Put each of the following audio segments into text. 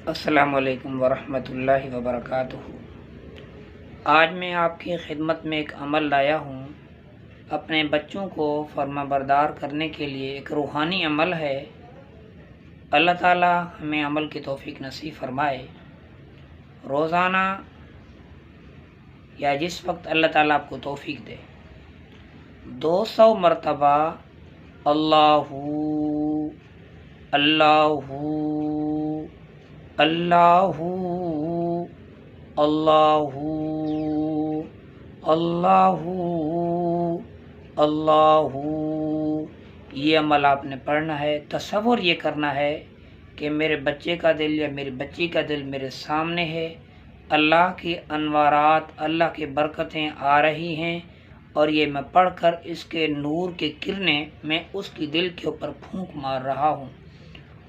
السلام علیکم ورحمۃ اللہ وبرکاتہ۔ آج میں آپ کی خدمت میں ایک عمل لایا ہوں، اپنے بچوں کو فرما بردار کرنے کے لیے ایک روحانی عمل ہے۔ اللہ تعالی ہمیں عمل کی توفیق نصیب فرمائے۔ روزانہ یا جس وقت اللہ تعالیٰ آپ کو توفیق دے 200 مرتبہ اللہ اللہ اللہ اللہ اللہ اللہ یہ عمل آپ نے پڑھنا ہے۔ تصور یہ کرنا ہے کہ میرے بچے کا دل یا میری بچی کا دل میرے سامنے ہے، اللہ کی انوارات، اللہ کی برکتیں آ رہی ہیں، اور یہ میں پڑھ کر اس کے نور کے کرنیں میں اس کی دل کے اوپر پھونک مار رہا ہوں۔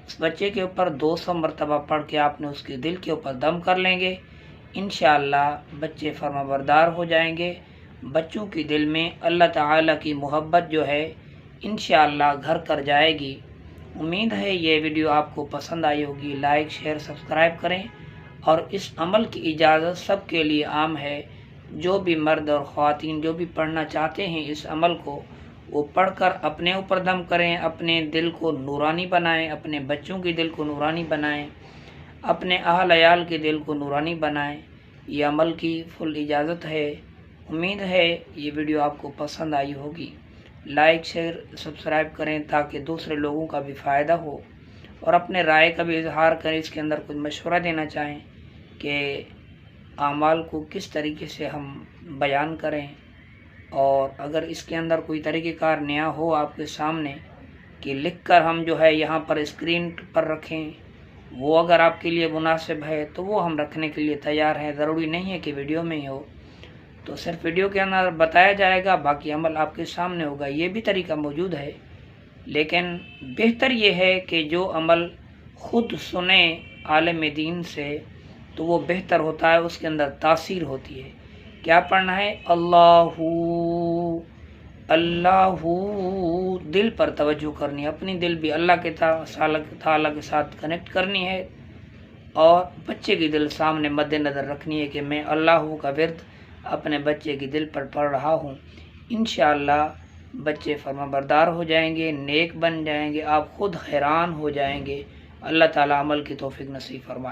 اس بچے کے اوپر 200 مرتبہ پڑھ کے آپ نے اس کے دل کے اوپر دم کر لیں گے، انشاءاللہ بچے فرما بردار ہو جائیں گے۔ بچوں کی دل میں اللہ تعالیٰ کی محبت جو ہے انشاءاللہ گھر کر جائے گی۔ امید ہے یہ ویڈیو آپ کو پسند آئی ہوگی۔ لائک، شیئر، سبسکرائب کریں، اور اس عمل کی اجازت سب کے لیے عام ہے۔ جو بھی مرد اور خواتین جو بھی پڑھنا چاہتے ہیں اس عمل کو، وہ پڑھ کر اپنے اوپر دم کریں، اپنے دل کو نورانی بنائیں، اپنے بچوں کے دل کو نورانی بنائیں، اپنے اہل عیال کے دل کو نورانی بنائیں۔ یہ عمل کی فل اجازت ہے۔ امید ہے یہ ویڈیو آپ کو پسند آئی ہوگی۔ لائک، شیئر، سبسکرائب کریں تاکہ دوسرے لوگوں کا بھی فائدہ ہو، اور اپنے رائے کا بھی اظہار کریں۔ اس کے اندر کچھ مشورہ دینا چاہیں کہ اعمال کو کس طریقے سے ہم بیان کریں، اور اگر اس کے اندر کوئی طریقہ کار نیا ہو آپ کے سامنے کہ لکھ کر ہم جو ہے یہاں پر اسکرین پر رکھیں، وہ اگر آپ کے لیے مناسب ہے تو وہ ہم رکھنے کے لیے تیار ہیں۔ ضروری نہیں ہے کہ ویڈیو میں ہی ہو، تو صرف ویڈیو کے اندر بتایا جائے گا، باقی عمل آپ کے سامنے ہوگا۔ یہ بھی طریقہ موجود ہے، لیکن بہتر یہ ہے کہ جو عمل خود سنیں عالم دین سے تو وہ بہتر ہوتا ہے، اس کے اندر تاثیر ہوتی ہے۔ کیا پڑھنا ہے؟ اللہ اللہ، دل پر توجہ کرنی ہے، اپنی دل بھی اللہ کے تعالیٰ کے ساتھ کنیکٹ کرنی ہے، اور بچے کی دل سامنے مد نظر رکھنی ہے کہ میں اللہ کا ورد اپنے بچے کی دل پر پڑھ رہا ہوں۔ انشاءاللہ بچے فرما بردار ہو جائیں گے، نیک بن جائیں گے، آپ خود حیران ہو جائیں گے۔ اللہ تعالیٰ عمل کی توفیق نصیب فرمائے۔